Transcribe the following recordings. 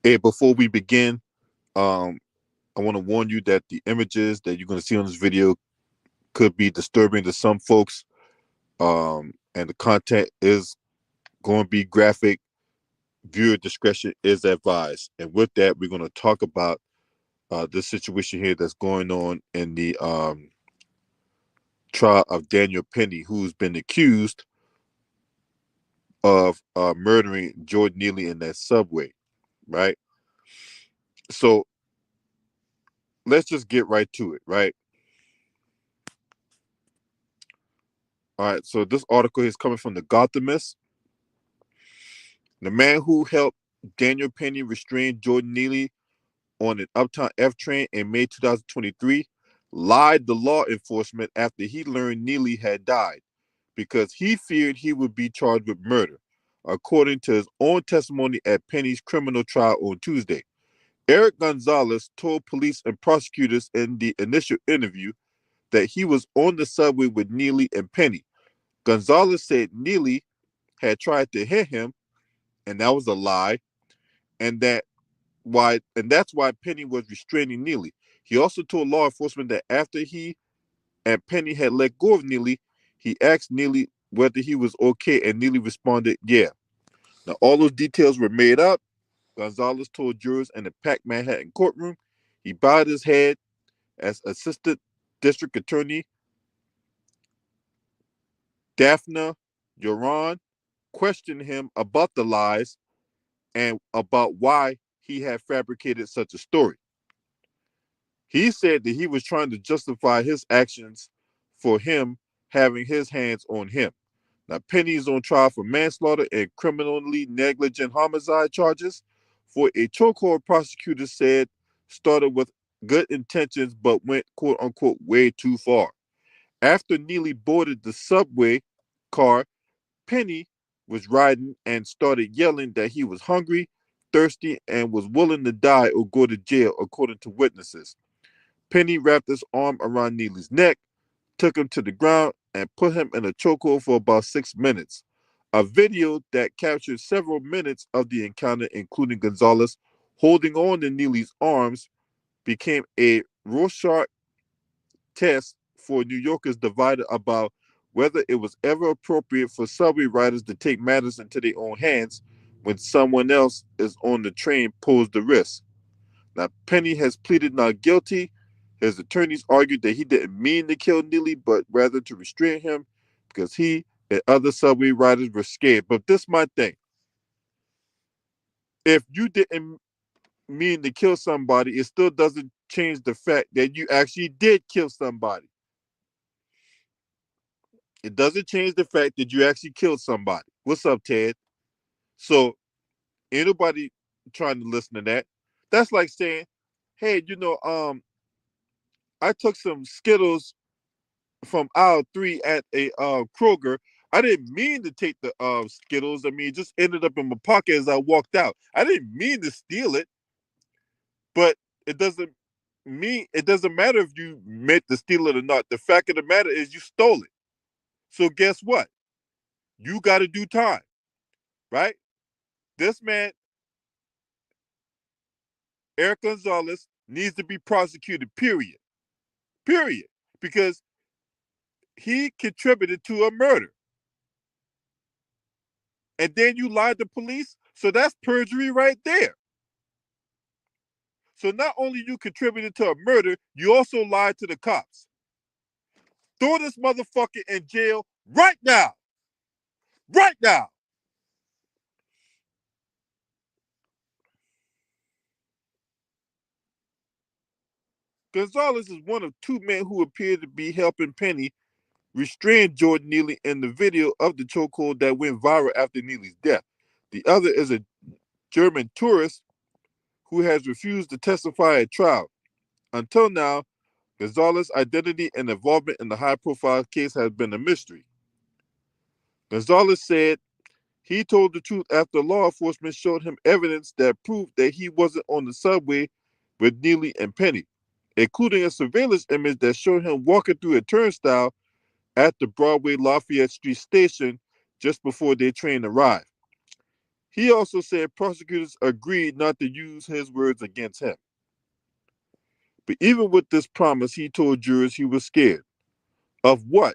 Hey, before we begin, um, I want to warn you that the images that you're going to see on this video could be disturbing to some folks, and the content is going to be graphic. Viewer discretion is advised. And with that, we're going to talk about this situation here that's going on in the trial of Daniel Penny, who's been accused of murdering Jordan Neely in that subway, right? So let's just get right to it, right? All right, so this article is coming from the Gothamist. The man who helped Daniel Penny restrain Jordan Neely on an Uptown F train in May 2023 lied to law enforcement after he learned Neely had died because he feared he would be charged with murder, according to his own testimony at Penny's criminal trial on Tuesday. Eric Gonzalez told police and prosecutors in the initial interview that he was on the subway with Neely and Penny. Gonzalez said Neely had tried to hit him, and that was a lie, and that's why Penny was restraining Neely. He also told law enforcement that after he and Penny had let go of Neely, he asked Neely whether he was okay, and Neely responded, "Yeah." Now all those details were made up. Gonzalez told jurors in the packed Manhattan courtroom. He bowed his head as Assistant District Attorney Daphne Yoron questioned him about the lies and about why he had fabricated such a story. He said that he was trying to justify his actions for him having his hands on him. Now, Penny is on trial for manslaughter and criminally negligent homicide charges for a chokehold prosecutors said started with good intentions but went quote unquote way too far. After Neely boarded the subway car Penny was riding and started yelling that he was hungry, thirsty, and was willing to die or go to jail, according to witnesses. Penny wrapped his arm around Neely's neck, took him to the ground, and put him in a chokehold for about 6 minutes. A video that captured several minutes of the encounter, including Gonzalez holding on to Neely's arms, became a Rorschach test for New Yorkers divided about whether it was ever appropriate for subway riders to take matters into their own hands when someone else is on the train posed the risk. Now, Penny has pleaded not guilty. His attorneys argued that he didn't mean to kill Neely, but rather to restrain him because he and other subway riders were scared. But this is my thing. If you didn't mean to kill somebody, it still doesn't change the fact that you actually did kill somebody. It doesn't change the fact that you actually killed somebody. What's up, Ted? So, anybody trying to listen to that, that's like saying, hey, I took some Skittles from aisle 3 at a Kroger. I didn't mean to take the Skittles. I mean, it just ended up in my pocket as I walked out. I didn't mean to steal it, but it doesn't matter if you meant to steal it or not. The fact of the matter is you stole it. So guess what? You got to do time, right? This man, Eric Gonzalez, needs to be prosecuted, period. Period. Because he contributed to a murder. And then you lied to police. So that's perjury right there. So not only you contributed to a murder, you also lied to the cops. Throw this motherfucker in jail right now. Right now. Gonzalez is one of two men who appear to be helping Penny restrain Jordan Neely in the video of the chokehold that went viral after Neely's death. The other is a German tourist who has refused to testify at trial. Until now, Gonzalez's identity and involvement in the high-profile case has been a mystery. Gonzalez said he told the truth after law enforcement showed him evidence that proved that he wasn't on the subway with Neely and Penny, including a surveillance image that showed him walking through a turnstile at the Broadway Lafayette Street station just before their train arrived. He also said prosecutors agreed not to use his words against him. But even with this promise, he told jurors he was scared. Of what?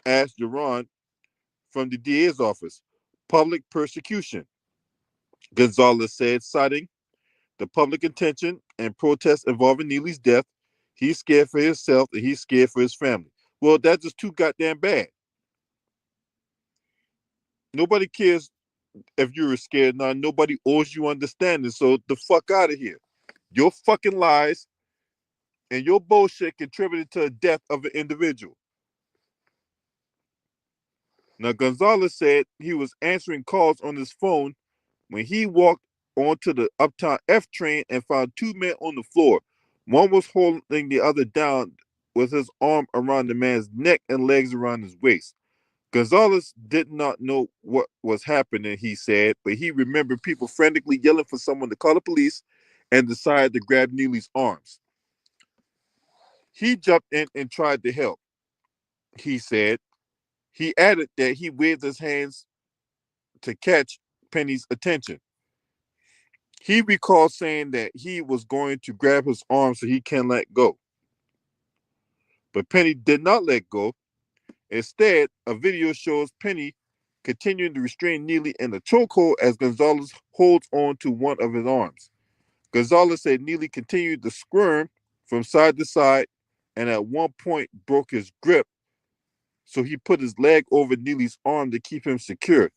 Asked Jaron from the DA's office. Public persecution, Gonzalez said, citing the public attention and protests involving Neely's death. He's scared for himself and he's scared for his family. Well, that's just too goddamn bad. Nobody cares if you're scared now. Nobody owes you understanding. So the fuck out of here. Your fucking lies and your bullshit contributed to the death of an individual. Now, Gonzalez said he was answering calls on his phone when he walked onto the Uptown F train and found two men on the floor. One was holding the other down with his arm around the man's neck and legs around his waist. Gonzalez did not know what was happening, he said, but he remembered people frantically yelling for someone to call the police and decided to grab Neely's arms. He jumped in and tried to help, he said. He added that he waved his hands to catch Penny's attention. He recalled saying that he was going to grab his arm so he can let go. But Penny did not let go. Instead, a video shows Penny continuing to restrain Neely in a chokehold as Gonzalez holds on to one of his arms. Gonzalez said Neely continued to squirm from side to side and at one point broke his grip, so he put his leg over Neely's arm to keep him secure.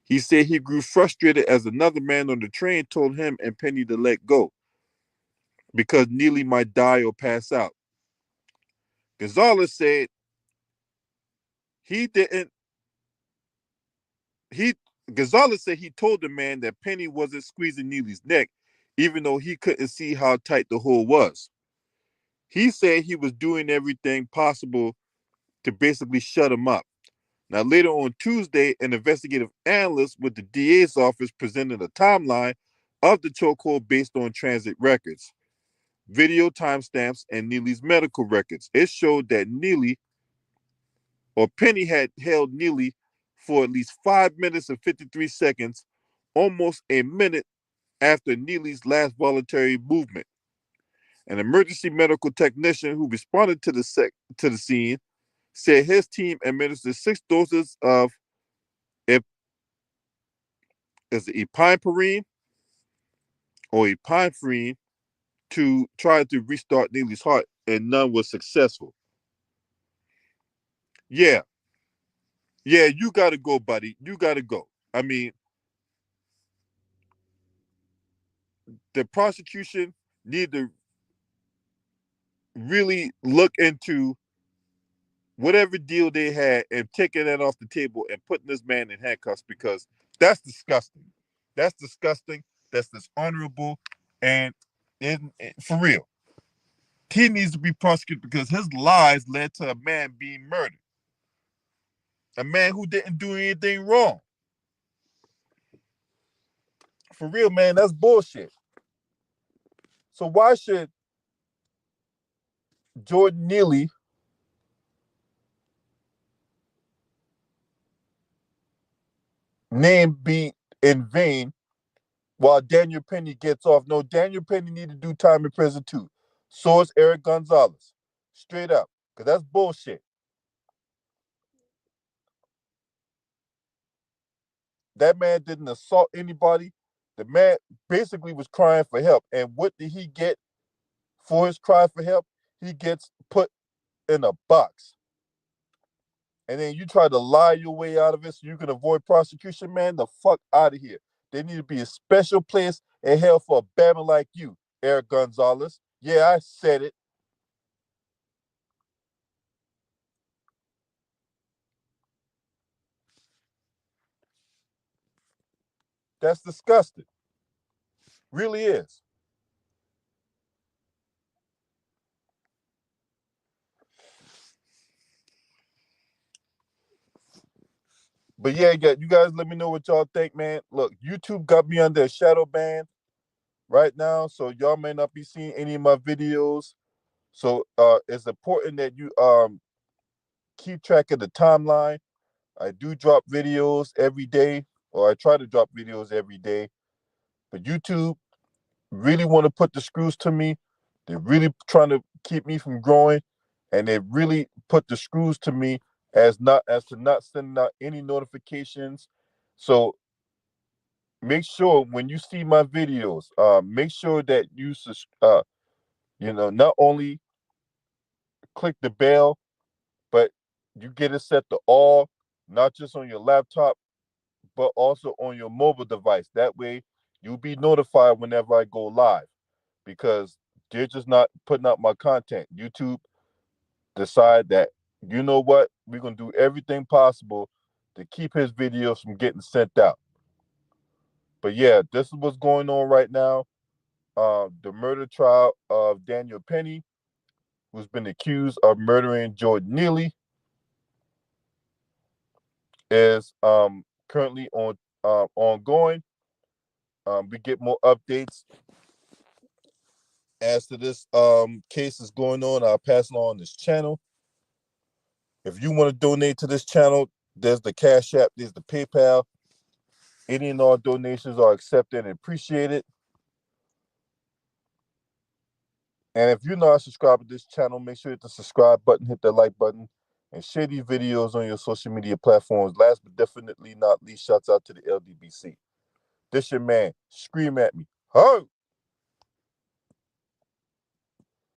He said he grew frustrated as another man on the train told him and Penny to let go because Neely might die or pass out. Gonzalez said he didn't. He Gonzalez said he told the man that Penny wasn't squeezing Neely's neck, even though he couldn't see how tight the hold was. He said he was doing everything possible to basically shut him up. Now, later on Tuesday, an investigative analyst with the DA's office presented a timeline of the chokehold based on transit records, video timestamps, and Neely's medical records. It showed that Penny had held Neely for at least 5 minutes and 53 seconds, almost a minute after Neely's last voluntary movement. An emergency medical technician who responded to the scene said his team administered 6 doses of epinephrine to try to restart Neely's heart, and none was successful. Yeah, you got to go, buddy. You got to go. I mean, the prosecution need to really look into whatever deal they had and taking that off the table and putting this man in handcuffs because that's disgusting. That's disgusting. That's dishonorable. And for real, he needs to be prosecuted because his lies led to a man being murdered. A man who didn't do anything wrong. For real, man, that's bullshit. So why should Jordan Neely name be in vain while Daniel Penny gets off? No, Daniel Penny need to do time in prison too. So is Eric Gonzalez. Straight up. Because that's bullshit. That man didn't assault anybody. The man basically was crying for help. And what did he get for his cry for help? He gets put in a box. And then you try to lie your way out of it so you can avoid prosecution, man, the fuck out of here. There need to be a special place in hell for a Bama like you, Eric Gonzalez. Yeah, I said it. That's disgusting. Really is. But yeah, you guys let me know what y'all think, man. Look, YouTube got me under a shadow ban right now, so y'all may not be seeing any of my videos. So it's important that you keep track of the timeline. I do drop videos every day or I try to drop videos every day. But YouTube really want to put the screws to me. They're really trying to keep me from growing, and they really put the screws to me as to not sending out any notifications. So make sure when you see my videos, make sure that you not only click the bell, but you get it set to all, not just on your laptop, but also on your mobile device. That way, you'll be notified whenever I go live, because they're just not putting out my content. YouTube decide that, you know what, we're gonna do everything possible to keep his videos from getting sent out. But yeah, this is what's going on right now. The murder trial of Daniel Penny, who's been accused of murdering Jordan Neely, is currently ongoing. We get more updates as to this case is going on. I'll pass it on this channel. If you want to donate to this channel, there's the Cash App, there's the PayPal. Any and all donations are accepted and appreciated. And if you're not subscribed to this channel, make sure you hit the subscribe button, hit the like button, and share these videos on your social media platforms. Last but definitely not least, shouts out to the LDBC. This your man. Scream at me. Ho!